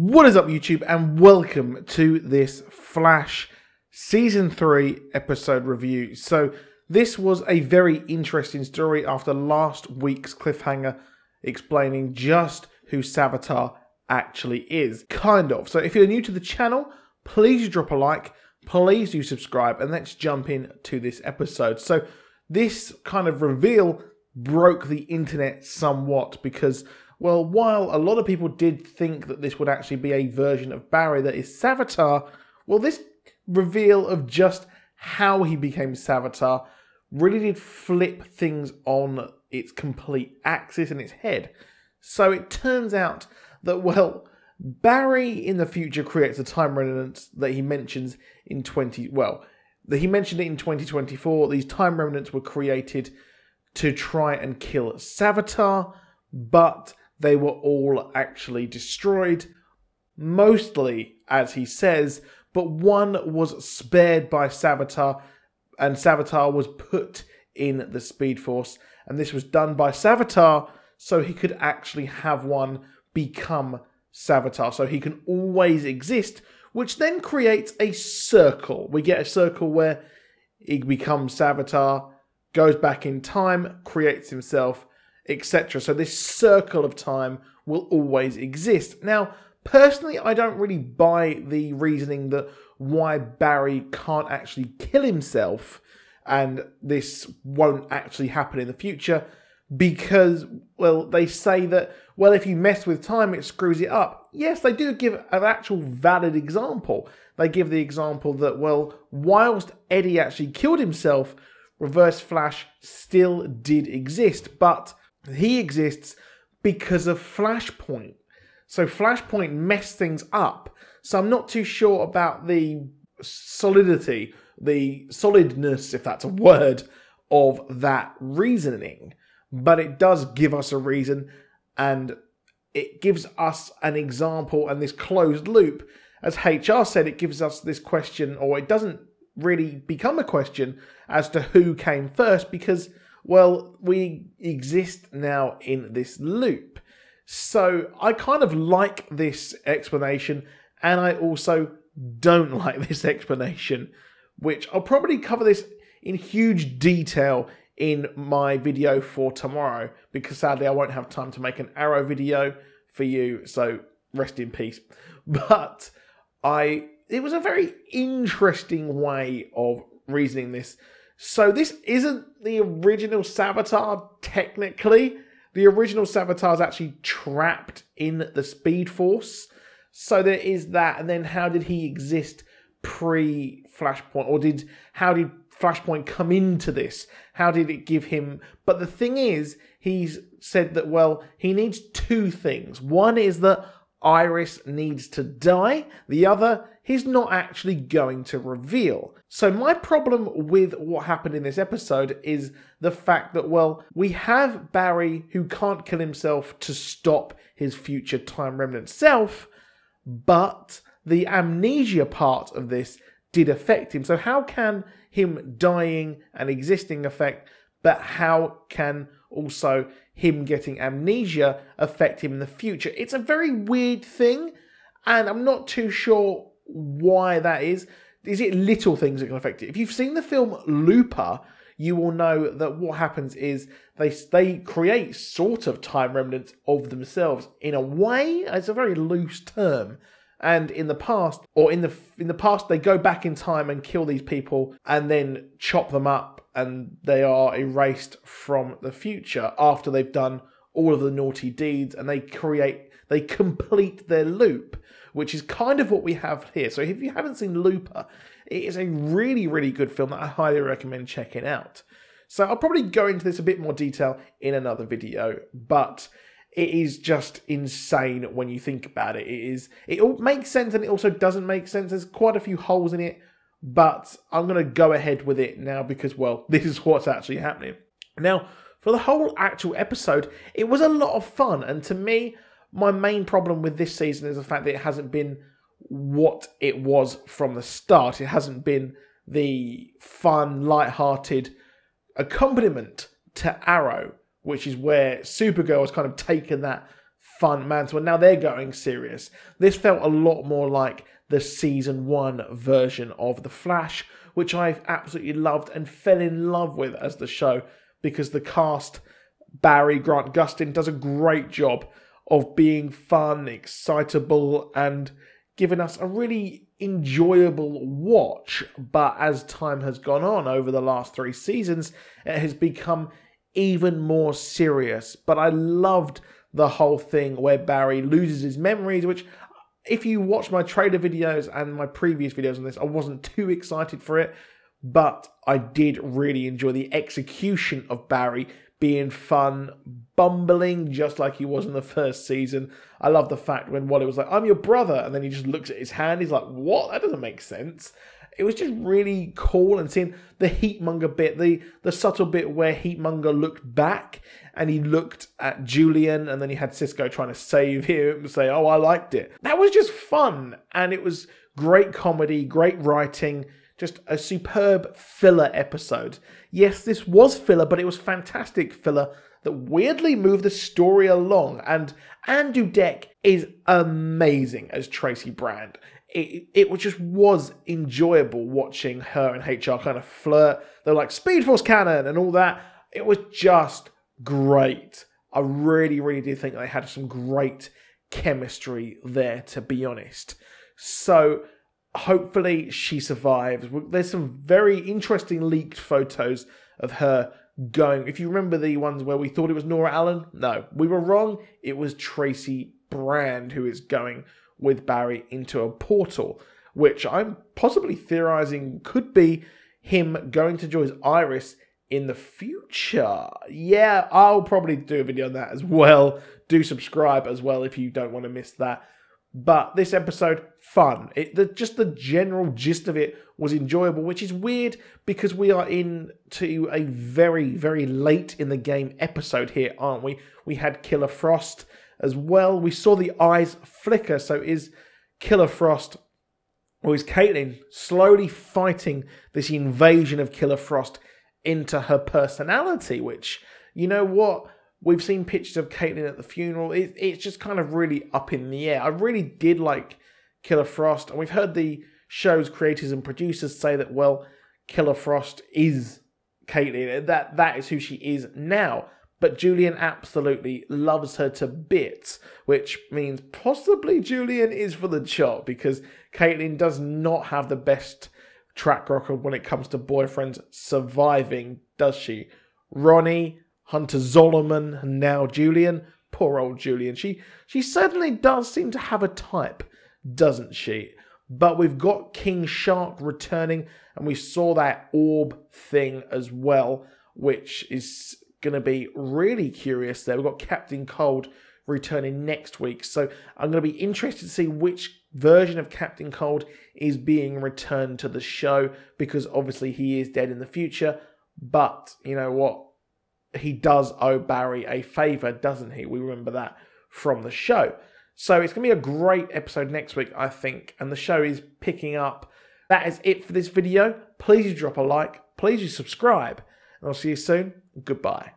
What is up, YouTube, and welcome to this Flash Season 3 episode review. So this was a very interesting story after last week's cliffhanger explaining just who Savitar actually is. Kind of. So if you're new to the channel, please drop a like, please do subscribe, and let's jump into this episode. So this kind of reveal broke the internet somewhat because, well, while a lot of people did think that this would actually be a version of Barry that is Savitar, well, this reveal of just how he became Savitar really did flip things on its complete axis in its head. So it turns out that, well, Barry in the future creates a time remnant that he mentions in he mentioned it in 2024. These time remnants were created to try and kill Savitar, but they were all actually destroyed, mostly, as he says, but one was spared by Savitar, and Savitar was put in the Speed Force, and this was done by Savitar so he could actually have one become Savitar, so he can always exist, which then creates a circle. We get a circle where he becomes Savitar, goes back in time, creates himself, etc. So this circle of time will always exist. Now, personally, I don't really buy the reasoning that why Barry can't actually kill himself and this won't actually happen in the future because, well, they say that, well, if you mess with time, it screws it up. Yes, they do give an actual valid example. They give the example that, well, whilst Eddie actually killed himself, Reverse Flash still did exist, but he exists because of Flashpoint. So Flashpoint messed things up. So I'm not too sure about the solidity, the solidness, if that's a word, of that reasoning. But it does give us a reason, and it gives us an example and this closed loop. As HR said, it gives us this question, or it doesn't really become a question as to who came first because, well, we exist now in this loop. So I kind of like this explanation, and I also don't like this explanation, which I'll probably cover this in huge detail in my video for tomorrow, because sadly I won't have time to make an Arrow video for you, so rest in peace. But it was a very interesting way of reasoning this. So this isn't the original Savitar, technically. The original Savitar is actually trapped in the Speed Force. So there is that. And then how did he exist pre-Flashpoint? Or how did Flashpoint come into this? How did it give him... But the thing is, he's said that, well, he needs two things. One is that Iris needs to die. The other, he's not actually going to reveal. So my problem with what happened in this episode is the fact that, well, we have Barry who can't kill himself to stop his future time remnant self, but the amnesia part of this did affect him. So how can him dying and existing affect, but how can also him getting amnesia affect him in the future? It's a very weird thing, and I'm not too sure why that is. Is it little things that can affect it? If you've seen the film Looper, you will know that what happens is they create sort of time remnants of themselves. In a way, it's a very loose term. And in the past, or in the past, they go back in time and kill these people and then chop them up, and they are erased from the future after they've done all of the naughty deeds, and they complete their loop, which is kind of what we have here. So if you haven't seen Looper, it is a really, really good film that I highly recommend checking out. So I'll probably go into this a bit more detail in another video, but it is just insane when you think about it. It all makes sense and it also doesn't make sense. There's quite a few holes in it, but I'm going to go ahead with it now because, well, this is what's actually happening. Now, for the whole actual episode, it was a lot of fun. And to me, my main problem with this season is the fact that it hasn't been what it was from the start. It hasn't been the fun, light-hearted accompaniment to Arrow, which is where Supergirl has kind of taken that fun mantle. And now they're going serious. This felt a lot more like the season 1 version of The Flash, which I absolutely loved and fell in love with as the show, because the cast, Barry, Grant Gustin, does a great job of being fun, excitable, and giving us a really enjoyable watch. But as time has gone on over the last 3 seasons, it has become even more serious. But I loved the whole thing where Barry loses his memories, which, if you watch my trailer videos and my previous videos on this, I wasn't too excited for it, but I did really enjoy the execution of Barry being fun, bumbling just like he was in the first season. I love the fact when Wally was like, "I'm your brother," and then he just looks at his hand, he's like, "What? That doesn't make sense." It was just really cool, and seeing the Heatmonger bit, the subtle bit where Heatmonger looked back and he looked at Julian, and then he had Cisco trying to save him and say, "Oh, I liked it." That was just fun, and it was great comedy, great writing, just a superb filler episode. Yes, this was filler, but it was fantastic filler that weirdly moved the story along, and Andrew Deck is amazing as Tracy Brand. It was enjoyable watching her and HR kind of flirt. They're like, "Speed Force Cannon," and all that. It was just great. I really, really did think they had some great chemistry there, to be honest. So hopefully she survives. There's some very interesting leaked photos of her going. If you remember the ones where we thought it was Nora Allen, no, we were wrong. It was Tracy Brand who is going with Barry into a portal, which I'm possibly theorizing could be him going to Joy's Iris in the future. Yeah, I'll probably do a video on that as well. Do subscribe as well if you don't want to miss that. But this episode, fun. Just the general gist of it was enjoyable, which is weird because we are into a very, very late in the game episode here, aren't we? We had Killer Frost as well. We saw the eyes flicker. So is Killer Frost, or is Caitlin slowly fighting this invasion of Killer Frost into her personality? Which, you know what? We've seen pictures of Caitlin at the funeral. It's just kind of really up in the air. I really did like Killer Frost. And we've heard the show's creators and producers say that, well, Killer Frost is Caitlin. That is who she is now. But Julian absolutely loves her to bits, which means possibly Julian is for the chop, because Caitlin does not have the best track record when it comes to boyfriends surviving, does she? Ronnie, Hunter Zolomon, and now Julian. Poor old Julian. She certainly does seem to have a type, doesn't she? But we've got King Shark returning, and we saw that orb thing as well, which is going to be really curious there. We've got Captain Cold returning next week, so I'm going to be interested to see which version of Captain Cold is being returned to the show, because obviously he is dead in the future. But you know what? He does owe Barry a favour, doesn't he? We remember that from the show. So it's going to be a great episode next week, I think, and the show is picking up. That is it for this video. Please do drop a like. Please do subscribe. And I'll see you soon. Goodbye.